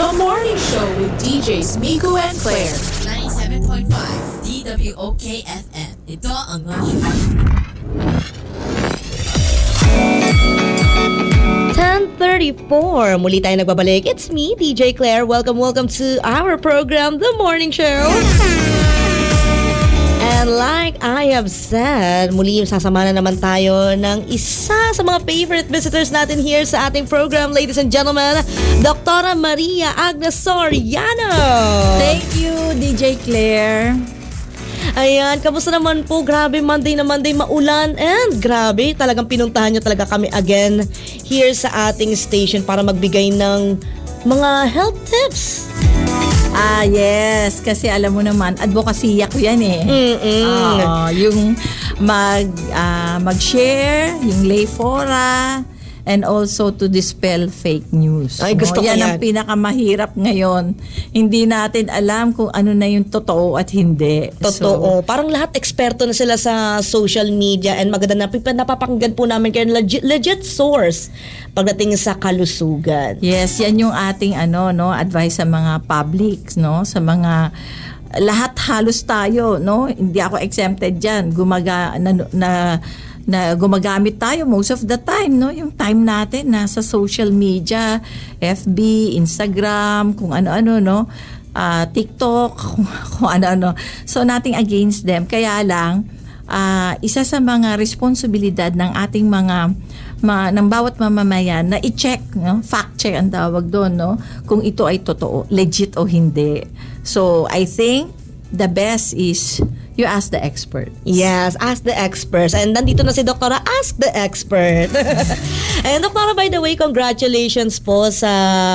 The Morning Show with DJs Miko and Claire. 97.5 DWOK-FM. Ito ang Lunch 10:34. Muli tayo nagbabalik. It's me, DJ Claire. Welcome to our program, The Morning Show. And like I have said, muli sasama na naman tayo ng isa sa mga favorite visitors natin here sa ating program, ladies and gentlemen, Dr. Maria Agnes Soriano. Thank you, DJ Claire. Ayan, kamusta naman po? Grabe, Monday na Monday, maulan. And grabe, talagang pinuntahan nyo talaga kami again here sa ating station para magbigay ng mga health tips. Yes, kasi alam mo naman, advocacy ko yan eh. Yung mag-share, yung lay fora, and also to dispel fake news. Ay, gusto ko yan. Yan ang pinakamahirap ngayon. Hindi natin alam kung ano na yung totoo at hindi. Totoo. Parang lahat eksperto na sila sa social media and maganda na napapakinggan po namin kayo legit source pagdating sa kalusugan. Yes, yan yung ating advice sa mga public, no? Sa mga lahat halos tayo, no? Hindi ako exempted diyan. Gumagamit tayo most of the time, no? Yung time natin nasa social media, FB, Instagram, kung ano-ano, no? TikTok, kung ano-ano. So, nothing against them. Kaya lang, isa sa mga responsibilidad ng ating ng bawat mamamayan na i-check, no? Fact check ang tawag doon, no? Kung ito ay totoo, legit o hindi. So, I think the best is you ask the expert. Yes, ask the experts. And nandito na si Doktora, ask the expert. And Doktora, by the way, congratulations po sa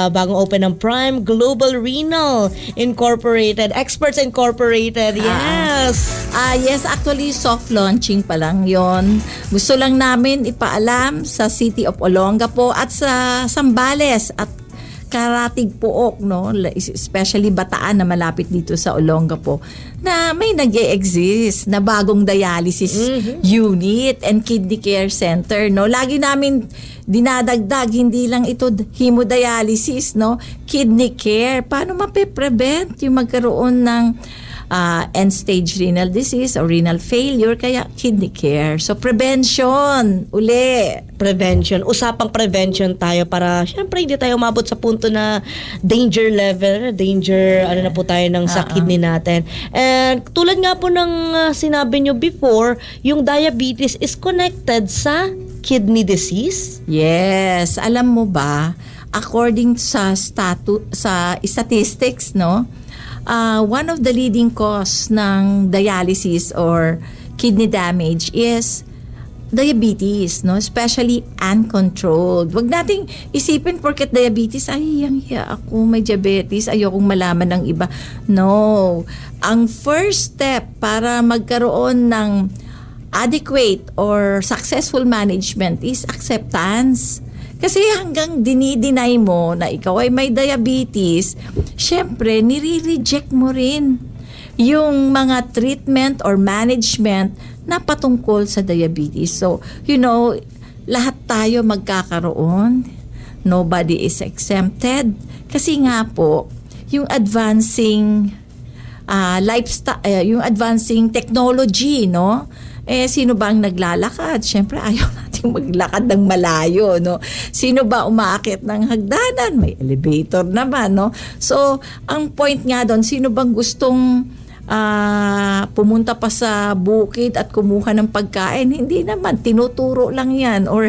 bagong open ng Prime Global Renal Incorporated, Experts Incorporated. Yes. Yes, actually soft launching pa lang yon. Gusto lang namin ipaalam sa City of Olongapo at sa Zambales at Karatig Pook, no? Especially Bataan na malapit dito sa Olongapo, na may nag-e-exist na bagong dialysis unit and kidney care center, no? Lagi namin dinadagdag, hindi lang ito hemodialysis, no? Kidney care. Paano mape-prevent yung magkaroon ng end-stage renal disease or renal failure, kaya kidney care. So, prevention, uli. Prevention. Usapang prevention tayo para, syempre, hindi tayo umabot sa punto na danger level, na po tayo ng sa kidney natin. And tulad nga po ng sinabi nyo before, yung diabetes is connected sa kidney disease? Yes. Alam mo ba, according sa statistics, no? One of the leading cause ng dialysis or kidney damage is diabetes, no? Especially uncontrolled. Wag nating isipin porket diabetes, ay, ako may diabetes, ayokong malaman ng iba. No. Ang first step para magkaroon ng adequate or successful management is acceptance. Kasi hanggang dinideny mo na ikaw ay may diabetes, syempre, nire-reject mo rin yung mga treatment or management na patungkol sa diabetes. So, lahat tayo magkakaroon. Nobody is exempted. Kasi nga po, yung advancing lifestyle, yung advancing technology, no? Sino ba ang naglalakad? Syempre, ayaw nating maglakad ng malayo, no? Sino ba umaakit ng hagdanan? May elevator naman, no? So, ang point nga doon, sino bang gustong pumunta pa sa bukid at kumuha ng pagkain? Hindi naman, tinuturo lang yan or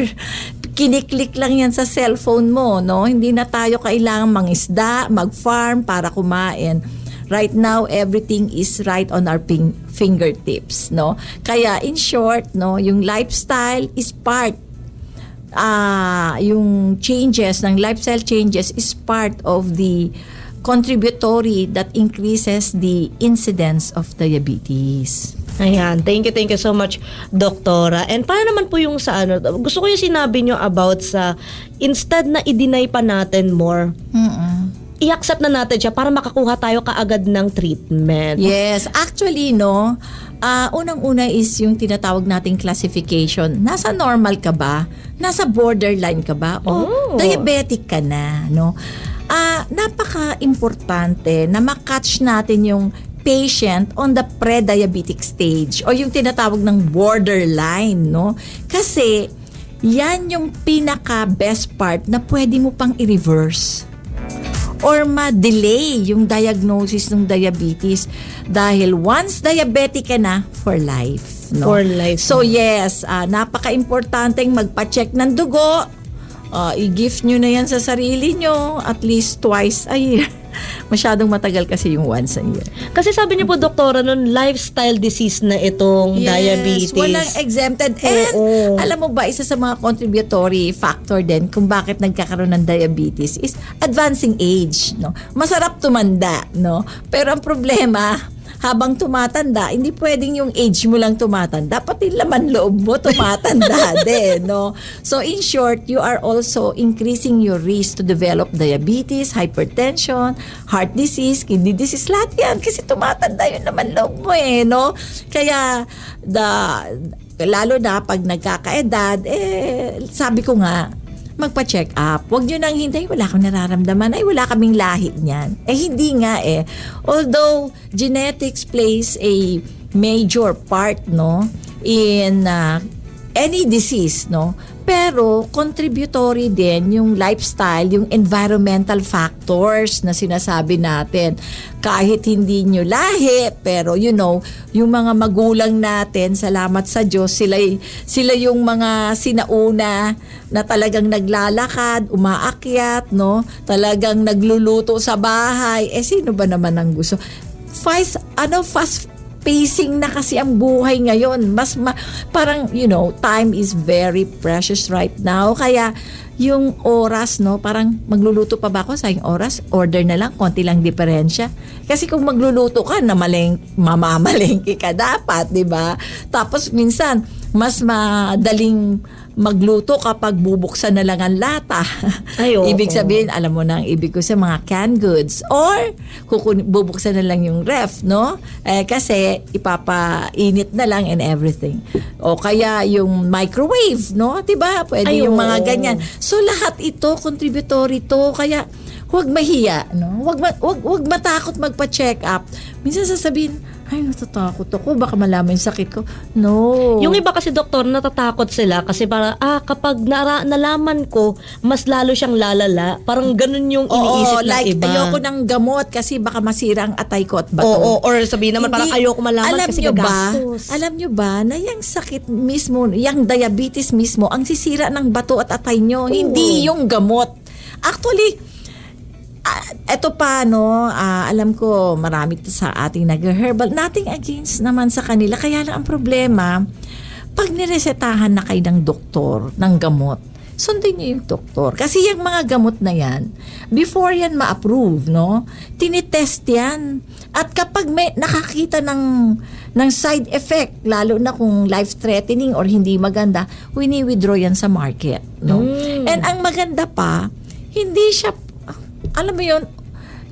kiniklik lang yan sa cellphone mo, no? Hindi na tayo kailangan mangisda, mag-farm para kumain. Right now, everything is right on our fingertips, no? Kaya, in short, no, yung lifestyle is part, yung changes, ng lifestyle changes is part of the contributory that increases the incidence of diabetes. Ayan, thank you so much, Doktora. And paano naman po yung sa gusto ko yung sinabi nyo about sa, instead na i-deny pa natin more, i-accept na natin siya para makakuha tayo kaagad ng treatment. Yes. Actually, no, unang-una is yung tinatawag nating classification. Nasa normal ka ba? Nasa borderline ka ba? O diabetic ka na, no? napaka-importante na makatch natin yung patient on the pre-diabetic stage o yung tinatawag ng borderline, no? Kasi yan yung pinaka-best part na pwede mo pang i-reverse or ma-delay yung diagnosis ng diabetes dahil once diabetic ka na, for life, no? For life. So yes, napaka-importanteng magpa-check ng dugo. I-gift nyo na yan sa sarili nyo at least twice a year. Masyadong matagal kasi yung once a year. Kasi sabi niyo po, doktora, nun lifestyle disease na itong diabetes. Walang exempted. And alam mo ba, isa sa mga contributory factor din kung bakit nagkakaroon ng diabetes is advancing age, no? Masarap tumanda, no? Pero ang problema, habang tumatanda, hindi pwedeng yung age mo lang tumatanda, pati laman loob mo tumatanda din, no? So in short, you are also increasing your risk to develop diabetes, hypertension, heart disease, kidney disease, lahat yan kasi tumatanda yung laman loob mo no? Kaya lalo na pag nagkakaedad, sabi ko nga, magpa-check up. Huwag nyo nang hintay, wala akong nararamdaman. Ay, wala kaming lahi niyan. Hindi nga Although, genetics plays a major part, no, in any disease, no, pero contributory din yung lifestyle, yung environmental factors na sinasabi natin. Kahit hindi nyo lahi, pero yung mga magulang natin, salamat sa Diyos, sila yung mga sinauna na talagang naglalakad, umaakyat, no? Talagang nagluluto sa bahay. Sino ba naman ang gusto? Fast pacing na kasi ang buhay ngayon. Parang, time is very precious right now. Kaya, yung oras, no, parang magluluto pa ba ako sa oras? Order na lang, konti lang diferensya. Kasi kung magluluto ka, mamamalengke ka dapat, di ba? Tapos, minsan, mas madaling magluto kapag bubuksan na lang ang lata. Ibig sabihin, alam mo na ang ibig ko sa mga canned goods. Or, bubuksan na lang yung ref, no? Kasi, ipapainit na lang and everything. O kaya, yung microwave, no? Diba? Pwede yung mga ganyan. So, lahat ito, contributory to. Kaya, huwag mahiya, no? Huwag matakot magpa-check up. Minsan sasabihin, ay, natatakot ako. Baka malaman yung sakit ko. No. Yung iba kasi, doktor, natatakot sila kasi parang, kapag nalaman ko, mas lalo siyang lalala. Parang ganun yung iniisip ng iba. Ayoko ng gamot kasi baka masira ang atay ko at bato. Or sabihin naman, parang ayoko malaman kasi gagastos. Alam nyo ba na yung sakit mismo, yung diabetes mismo, ang sisira ng bato at atay nyo, hindi yung gamot. Actually, eto pa, no, alam ko marami sa ating nag-herbal. Nothing against naman sa kanila. Kaya lang ang problema, pag niresetahan na kayo ng doktor, ng gamot, sundin niyo yung doktor. Kasi yung mga gamot na yan, before yan ma-approve, no, tinitest yan. At kapag may nakakita ng side effect, lalo na kung life-threatening or hindi maganda, wini-withdraw yan sa market, no? And ang maganda pa, hindi siya, alam mo yun,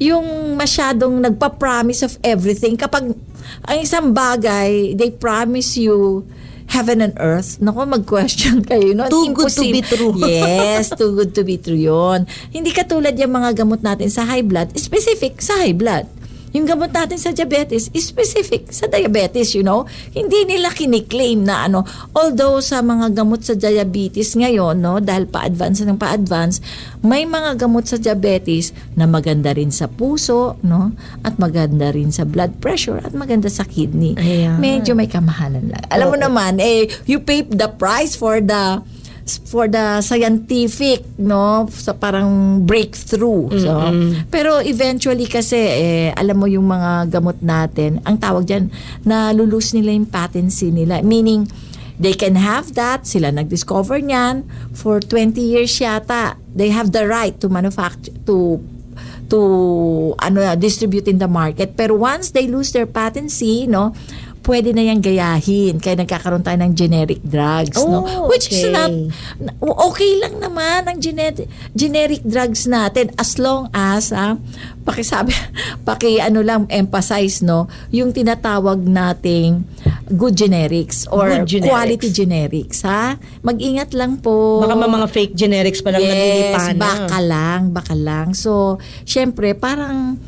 yung masyadong nagpa-promise of everything. Kapag ang isang bagay, they promise you heaven and earth, naku, mag-question kayo. No? Too good to be true. Yes, too good to be true yun. Hindi katulad yung mga gamot natin sa high blood, specific sa high blood. Yung gamot natin sa diabetes is specific sa diabetes, Hindi nila kiniklaim na Although sa mga gamot sa diabetes ngayon, no, dahil pa-advance, may mga gamot sa diabetes na maganda rin sa puso, no, at maganda rin sa blood pressure at maganda sa kidney. Ayan. Medyo may kamahalan lang. Alam mo naman, you pay the price for the scientific, no, sa parang breakthrough. So, pero eventually kasi alam mo yung mga gamot natin, ang tawag diyan, nalulus nila yung patency nila. Meaning they can have that, sila nag-discover niyan for 20 years yata. They have the right to manufacture, to distribute in the market. Pero once they lose their patency, no, pwede na yang gayahin. Kaya nagkakaroon tayo ng generic drugs, no? Which is not, okay lang naman ang generic drugs natin as long as, emphasize, no, yung tinatawag nating good generics or Good generics. quality generics, ha? Mag-ingat lang po. Baka mga fake generics pa lang naglilipana. Baka lang. So, syempre, parang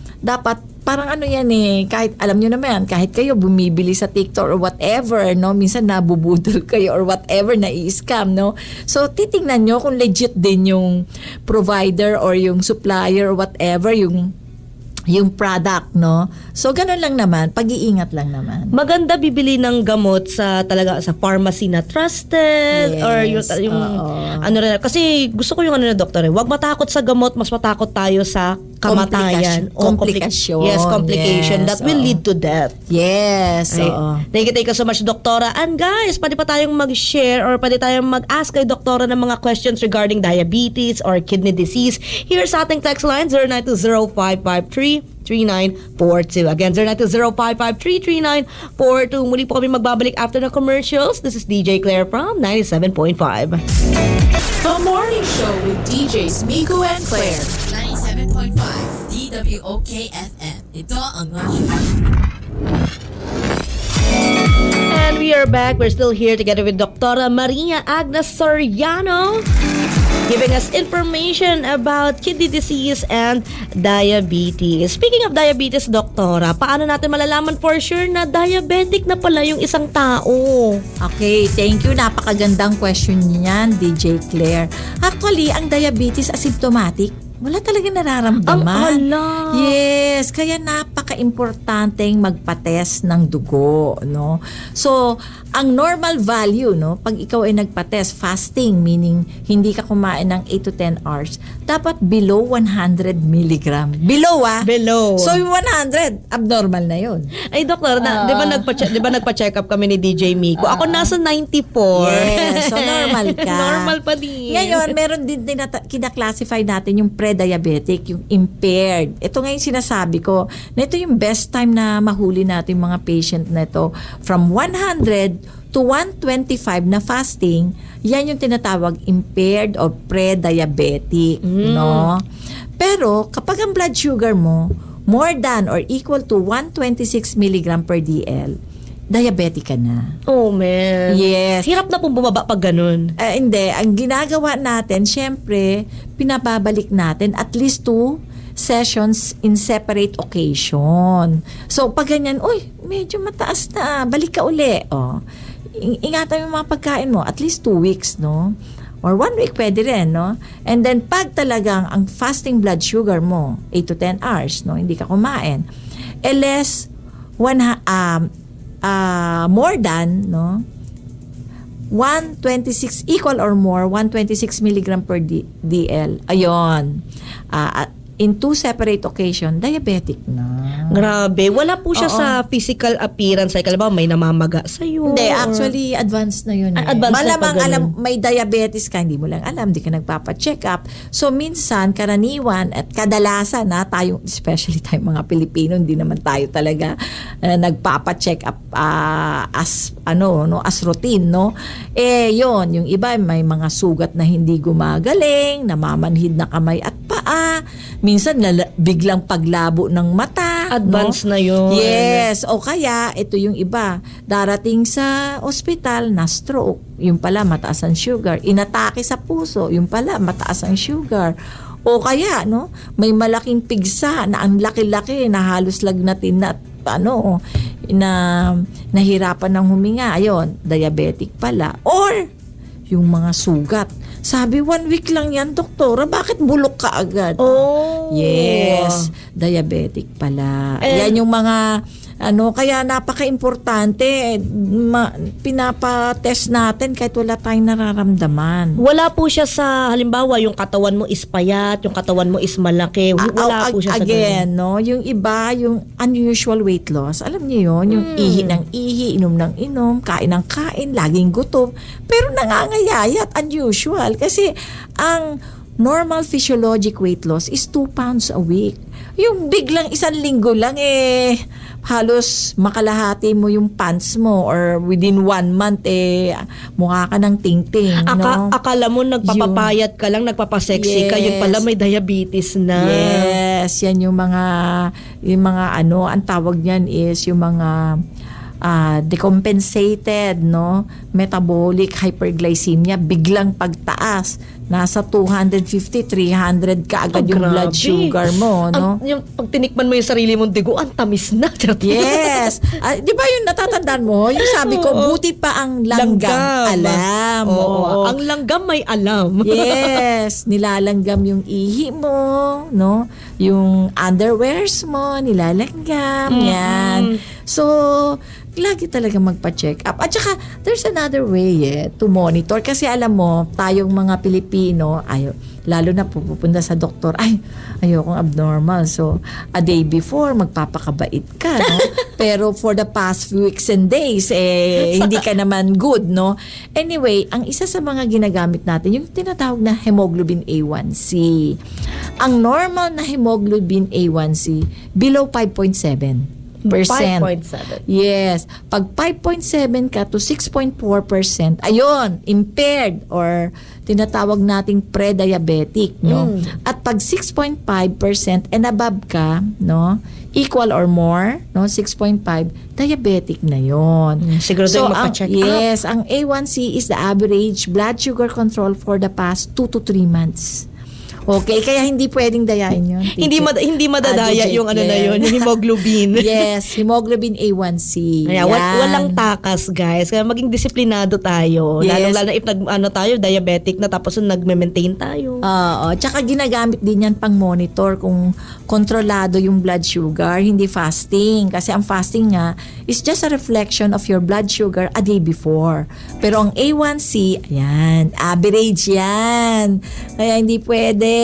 ano yan kahit alam nyo naman, kahit kayo bumibili sa TikTok or whatever, no? Minsan nabubudol kayo or whatever, na-i-scam, no? So, titingnan nyo kung legit din yung provider or yung supplier or whatever, yung product, no? So, ganun lang naman. Pag-iingat lang naman. Maganda bibili ng gamot sa pharmacy na trusted Yes, or yung ano rin. Kasi gusto ko yung doktor Huwag matakot sa gamot, mas matakot tayo sa kamatayan. Komplikasyon. Yes, complication. Yes, that will lead to death. Yes, Ay, oo. thank you so much, Doktora. And guys, pwede pa tayong mag-share or pwede tayong mag-ask kay Doktora ng mga questions regarding diabetes or kidney disease. Here's sa ating text line, 0920-553-3942. Again, 0920-553-3942. Muli po kami magbabalik after the commercials. This is DJ Claire from 97.5. The Morning Show with DJs Miko and Claire. 97.5 DWOK-FM. Ito ang Radyo. And we are back. We're still here together with Dr. Maria Agnes Soriano, giving us information about kidney disease and diabetes. Speaking of diabetes, Doktora, paano natin malalaman for sure na diabetic na pala yung isang tao? Okay, thank you. Napakagandang question niyan, DJ Claire. Actually, ang diabetes asymptomatic, wala talaga nararamdaman. Yes, kaya napaka-importanteng magpa-test ng dugo, no? So, ang normal value, no, pag ikaw ay nagpa-test, fasting, meaning hindi ka kumain ng 8 to 10 hours, dapat below 100 milligram. Below. So, yung 100, abnormal na yun. Ay, Doktor, di ba nagpa-check up kami ni DJ Miko? Ako nasa 94. Yes, so normal ka. Normal pa din. Ngayon, meron din kinaklasify natin yung pre-diabetic, yung impaired. Ito nga yung sinasabi ko, na ito yung best time na mahuli natin yung mga patient na ito. From 100 to 125 na fasting, yan yung tinatawag impaired or pre-diabetic. No? Pero, kapag ang blood sugar mo, more than or equal to 126 milligram per DL, diabetic ka na. Oh, man. Yes. Hirap na pong bumaba pag ganun. Hindi. Ang ginagawa natin, syempre, pinababalik natin at least 2 sessions in separate occasion. So, pag ganyan, medyo mataas na, balik ka uli. Ingatan mo mga pagkain mo, at least 2 weeks, no? Or 1 week pwede rin, no? And then, pag talagang ang fasting blood sugar mo, 8 to 10 hours, no? Hindi ka kumain. Less, more than, no? 126, equal or more, 126 milligram per DL. Ayon. In 2 separate occasion, diabetic na. Grabe. Wala po siya sa physical appearance. Like, alam ba, may namamaga sa'yo. Hindi, actually, advanced na yun. Advanced na Malamang pa ganun. may diabetes ka, hindi mo lang alam, hindi ka nagpapa-check up. So, minsan, karaniwan at kadalasan na tayo, especially tayo mga Pilipino, hindi naman tayo talaga nagpapa-check up as routine, no? Yun, yung iba may mga sugat na hindi gumagaling, namamanhid na kamay at paa, minsan biglang paglabo ng mata. Advance no? na yun. Yes. O kaya, ito yung iba. Darating sa ospital na stroke. Yung pala, mataas ang sugar. Inatake sa puso. Yung pala, mataas ang sugar. O kaya, no? May malaking pigsa na ang laki-laki na halos lagnatin na nahirapan ng huminga. Ayun, diabetic pala. Or, yung mga sugat. Sabi, 1 week lang yan, doktora. Bakit bulok ka agad? Oh. Yes. Diabetic pala. Yan yung mga, kaya napaka-importante. Pinapa-test natin kahit wala tayong nararamdaman. Wala po siya sa, halimbawa, yung katawan mo is payat, yung katawan mo is malaki. Wala po siya sa again, no? Yung iba, yung unusual weight loss. Alam niyo yun? Yung ihi ng ihi, inom ng inom, kain ng kain, laging gutom. Pero nangangayayat, unusual. Kasi ang normal physiologic weight loss is 2 pounds a week. Yung biglang 1 linggo lang halos makalahati mo yung pants mo or within 1 month mukha ka ng ting-ting. No? Akala mo nagpapapayat ka lang, nagpapasexy ka, yun pala may diabetes na. Yes, yan yung mga ang tawag niyan is yung mga decompensated, no? Metabolic hyperglycemia, biglang pagtaas. Nasa 250, 300 ka agad yung blood Grabe. sugar mo, no? Yung pag tinikman mo yung sarili mong digo, ang tamis na. Yes. Di ba yung natatandaan mo? Yung sabi ko, buti pa ang langgam. Alam. Oo. Ang langgam may alam. Yes. Nilalanggam yung ihi mo, no? Yung underwears mo, nilalanggam. Yan. So, lagi talaga magpa-check up. At saka, there's another way to monitor. Kasi alam mo, tayong mga Pilipino, lalo na pupunta sa doktor, ayokong abnormal. So, a day before, magpapakabait ka, no? Pero for the past few weeks and days, hindi ka naman good, no? Anyway, ang isa sa mga ginagamit natin, yung tinatawag na hemoglobin A1C. Ang normal na hemoglobin A1C, below 5.7%. 5.7. Yes. Pag 5.7 ka to 6.4%, ayun, impaired or tinatawag nating pre-diabetic, no? At pag 6.5% and above ka, no? Equal or more, no? 6.5, diabetic na yon. Siguro so, magpa-check up. Yes, ang A1C is the average blood sugar control for the past 2 to 3 months. Okay, kaya hindi pwedeng dayain yun. Hindi madadaya yung ano na yun, yung hemoglobin. Yes, hemoglobin A1C. Kaya walang takas, guys. Kaya maging disiplinado tayo. Yes. Lalo if tayo, diabetic na tapos nagme-maintain tayo. Oo. Tsaka ginagamit din yan pang monitor kung kontrolado yung blood sugar, hindi fasting. Kasi ang fasting nga is just a reflection of your blood sugar a day before. Pero ang A1C, ayan, average yan. Kaya hindi pwede.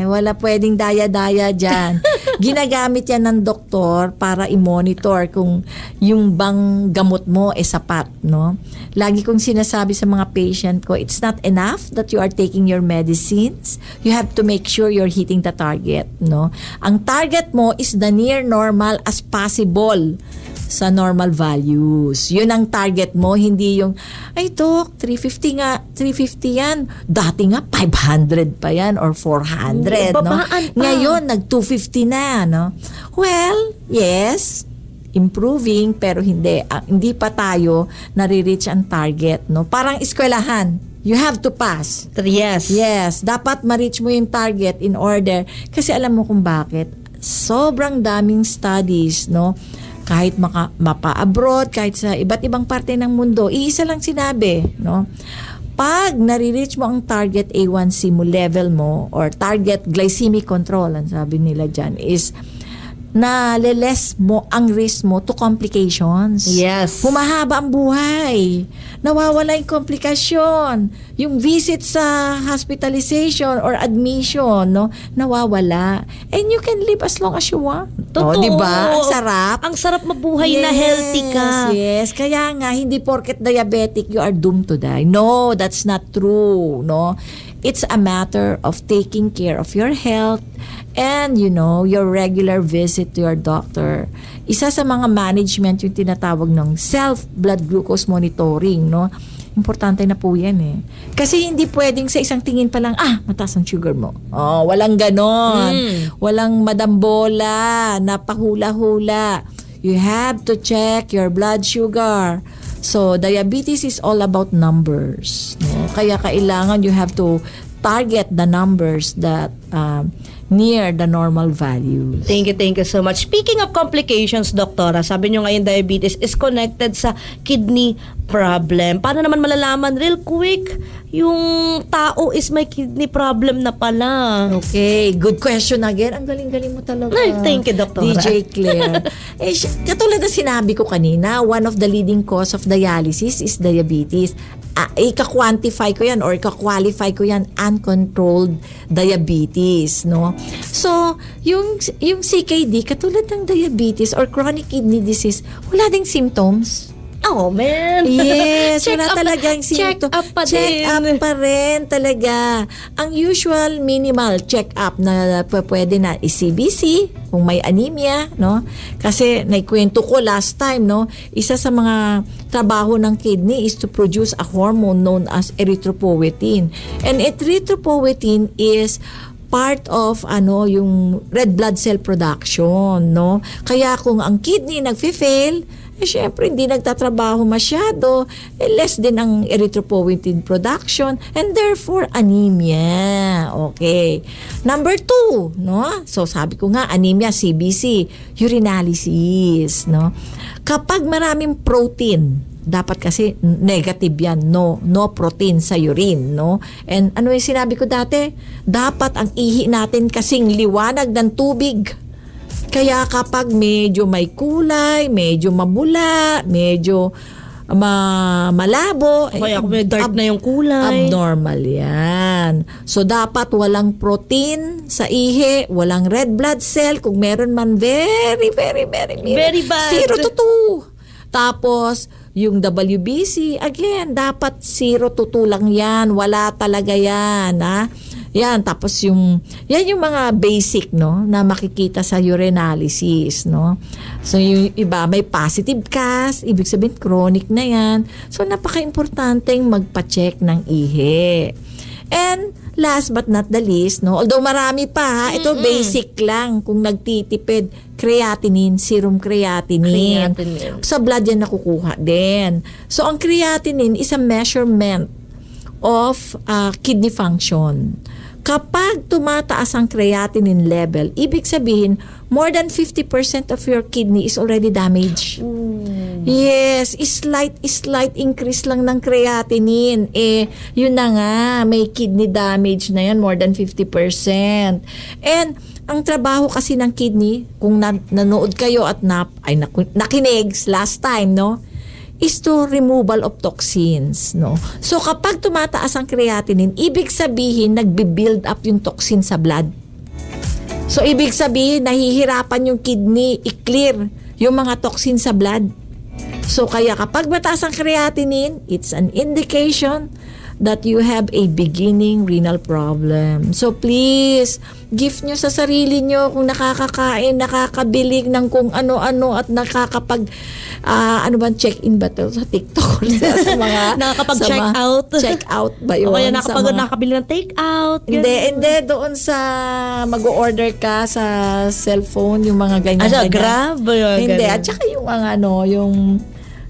Wala pwedeng daya-daya dyan. Ginagamit yan ng doktor para i-monitor kung yung bang gamot mo sapat, no? Lagi kong sinasabi sa mga patient ko, it's not enough that you are taking your medicines. You have to make sure you're hitting the target, no? Ang target mo is the near normal as possible sa normal values. Yun ang target mo, hindi yung, Dok, 350 nga, 350 yan. Dati nga, 500 pa yan or 400, no? Ngayon, nag-250 na, no? Well, yes, improving, pero hindi pa tayo nare-reach ang target, no? Parang eskwelahan. You have to pass. Yes. Yes, dapat ma-reach mo yung target in order. Kasi alam mo kung bakit. Sobrang daming studies, no? Kahit mapa-abroad, kahit sa iba't ibang parte ng mundo, iisa lang sinabi, no? Pag nare-reach mo ang target A1C mo, level mo, or target glycemic control, ang sabi nila dyan, is na-less mo ang risk mo to complications. Yes. Humahaba ang buhay. Nawawala yung komplikasyon. Yung visit sa hospitalization or admission, no? Nawawala. And you can live as long as you want. Totoo. Diba? Ang sarap. Ang sarap mabuhay na healthy ka. Yes. Kaya nga, hindi porket diabetic, you are doomed to die. No, that's not true. No? It's a matter of taking care of your health and, your regular visit to your doctor. Isa sa mga management yung tinatawag ng self-blood glucose monitoring, no? Importante na po yan eh. Kasi hindi pwedeng sa isang tingin pa lang, mataas ang sugar mo. Oh, walang ganon. Walang madambola, napahula-hula. You have to check your blood sugar. So, diabetes is all about numbers. No? Kaya kailangan you have to target the numbers that near the normal values. Thank you so much. Speaking of complications, Doktora, sabi nyo ngayon diabetes is connected sa kidney problem. Paano naman malalaman real quick yung tao is may kidney problem na pala? Okay, good question again. Ang galing-galing mo talaga. Thank you, Doktora. DJ Claire. Katulad na sinabi ko kanina, one of the leading cause of dialysis is diabetes. Ika-quantify ko yan or ika-qualify ko yan uncontrolled diabetes, no? So, yung CKD, katulad ng diabetes or chronic kidney disease, wala ding symptoms. Oh, man. Yes, Check wala up, talagang check up pa check din. up pa rin talaga. Ang usual minimal check up na pwede na CBC kung may anemia, no? Kasi naikwento ko last time, no? Isa sa mga trabaho ng kidney is to produce a hormone known as erythropoietin. And erythropoietin is part of yung red blood cell production, no? Kaya kung ang kidney nagfe-fail, syempre hindi nagtatrabaho masyado, less din ang erythropoietin production and therefore anemia. Okay. Number 2, no? So sabi ko nga, anemia, CBC, urinalysis, no? Kapag maraming protein, dapat kasi negative yan, no protein sa urine, no? And ano yung sinabi ko dati? Dapat ang ihi natin kasing liwanag ng tubig. Kaya kapag medyo may kulay, medyo mabula, medyo malabo, Kaya kung may dark na yung kulay. abnormal yan. So dapat walang protein sa ihi, walang red blood cell, kung meron man very Very bad. 0 to 2. Tapos, yung WBC, again, dapat 0 to 2 lang yan. Wala talaga yan, ha? Yan, tapos yan yung mga basic, no, na makikita sa urinalysis, no. So, yung iba, may positive cast, ibig sabihin, chronic na yan. So, napaka-importanteng magpa-check ng ihi. And, last but not the least, no, although marami pa, ha, ito basic lang, kung nagtitipid, creatinine, serum creatinine. Sa blood yan nakukuha din. So, ang creatinine is a measurement of kidney function. Kapag tumataas ang creatinine level, ibig sabihin, more than 50% of your kidney is already damaged. Yes, slight increase lang ng creatinine. Yun na nga, may kidney damage na yan, more than 50%. And, ang trabaho kasi ng kidney, kung nanood kayo at nakinig last time, no, is to removal of toxins, no. So kapag tumataas ang creatinine, ibig sabihin nagbi-build up yung toxin sa blood. So ibig sabihin nahihirapan yung kidney i-clear yung mga toxin sa blood. So kaya kapag mataas ang creatinine, it's an indication that you have a beginning renal problem. So please, gift nyo sa sarili nyo kung nakakakain, nakakabilig ng kung ano-ano at nakakapag check-in ba to sa TikTok? Sa mga Nakakapag-check out. Check out ba yun? O kaya nakakabili ng take out. Hindi, doon sa mag-order ka sa cellphone, yung mga ganyan. Grab? Hindi, at saka yung yung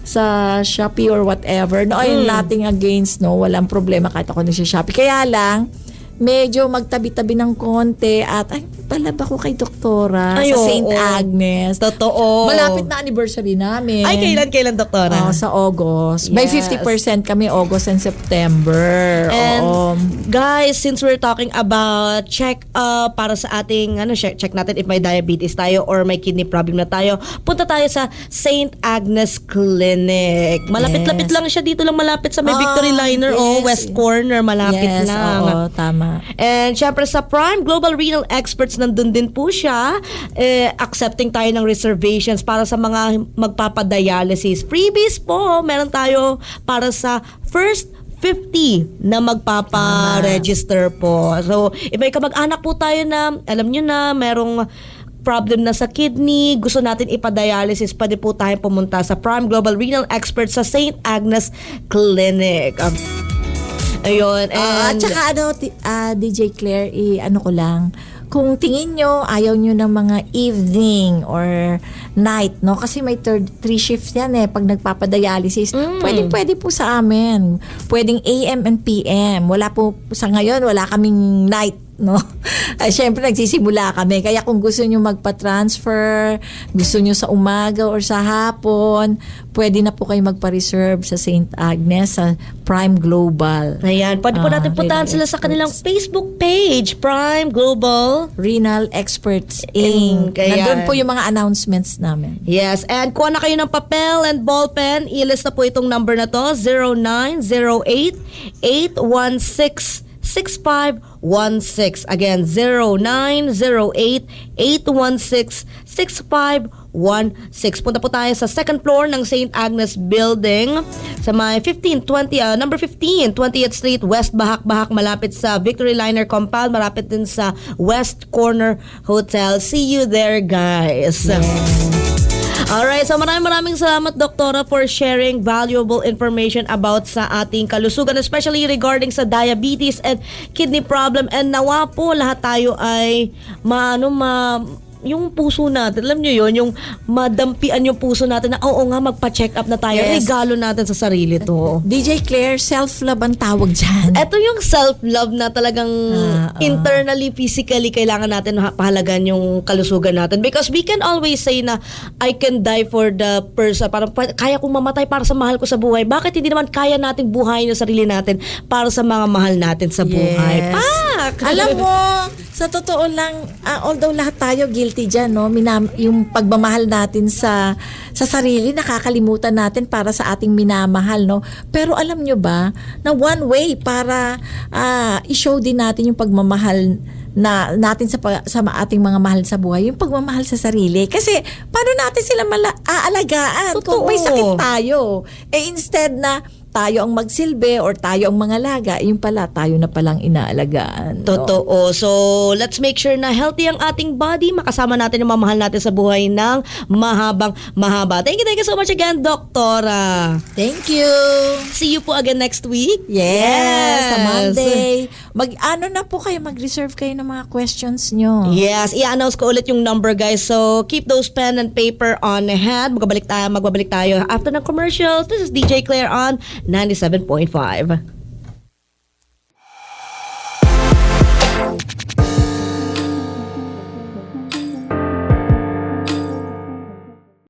sa Shopee or whatever. No, I'm nothing against, no. Walang problema kahit ako nag-Shopee. Kaya lang, medyo magtabi-tabi ng konti at palab ako kay doktora sa St. Agnes. Totoo. Malapit na anniversary namin. Ay, kailan, doktora? Sa August. Yes. May 50% kami August and September. And guys, since we're talking about check para sa ating check natin if may diabetes tayo or may kidney problem na tayo, punta tayo sa St. Agnes Clinic. Malapit-lapit lang siya, dito lang malapit sa may Victory Liner, West Corner, malapit lang. Oo, tama. And syempre sa Prime Global Renal Experts, nandun din po siya. Accepting tayo ng reservations para sa mga magpapadialysis. Freebies po, meron tayo para sa first 50 na magpapa-register po. So, if may kamag-anak po tayo na, alam nyo na, merong problem na sa kidney, gusto natin ipadialysis, pwede po tayo pumunta sa Prime Global Renal Experts sa St. Agnes Clinic. Ayun. And At saka DJ Claire, ko lang, kung tingin nyo, ayaw nyo ng mga evening or night, no? Kasi may 3 shifts yan pag nagpapadialysis. Pwede po sa amin. Pwedeng AM and PM. Wala po, sa ngayon, wala kaming night, no? Siyempre, nagsisimula kami. Kaya kung gusto nyo magpa-transfer, gusto nyo sa umaga or sa hapon, pwede na po kayo magpa-reserve sa St. Agnes, sa Prime Global. ayan, pwede po natin puntahan sila sa kanilang Facebook page, Prime Global Renal Experts Inc. Ayan. Nandun po yung mga announcements namin. Yes, and kuha na kayo ng papel and ballpen. I-list na po itong number na to, 0908-816-6516. Again, 0908-816-6516. Punta po tayo sa second floor ng St. Agnes Building sa may number 15, 20th Street, West Bahak-Bahak, malapit sa Victory Liner Compound, malapit din sa West Corner Hotel. See you there, guys. Alright, so maraming salamat, Doktora, for sharing valuable information about sa ating kalusugan, especially regarding sa diabetes and kidney problem. And nawa po lahat tayo ay yung puso natin, alam nyo yun, yung madampian yung puso natin na oo nga, magpa-check up na tayo. Yes. Regalo natin sa sarili to. DJ Claire, self-love ang tawag dyan. Ito yung self-love na talagang internally, physically, kailangan natin pahalagan yung kalusugan natin. Because we can always say na, I can die for the person. Parang kaya kong mamatay para sa mahal ko sa buhay. Bakit hindi naman kaya nating buhayin yung sarili natin para sa mga mahal natin sa buhay? Yes. Alam mo, sa totoo lang, although lahat tayo guilty dyan, no? Yung pagmamahal natin sa sarili, nakakalimutan natin para sa ating minamahal, no? Pero alam nyo ba, na one way para i-show din natin yung pagmamahal na natin sa ating mga mahal sa buhay, yung pagmamahal sa sarili. Kasi, paano natin sila aalagaan kung may sakit tayo? Instead na tayo ang magsilbi or tayo ang mangalaga, yung pala, tayo na palang inaalagaan. No? Totoo. So, let's make sure na healthy ang ating body. Makasama natin yung mamahal natin sa buhay ng mahaba. Thank you so much again, Doktora. Thank you. See you po again next week. Yes. Sa Monday. Mag-reserve kayo ng mga questions nyo. Yes, i-announce ko ulit yung number, guys. So, keep those pen and paper on hand. Magbabalik tayo after ng commercials. This is DJ Claire on 97.5.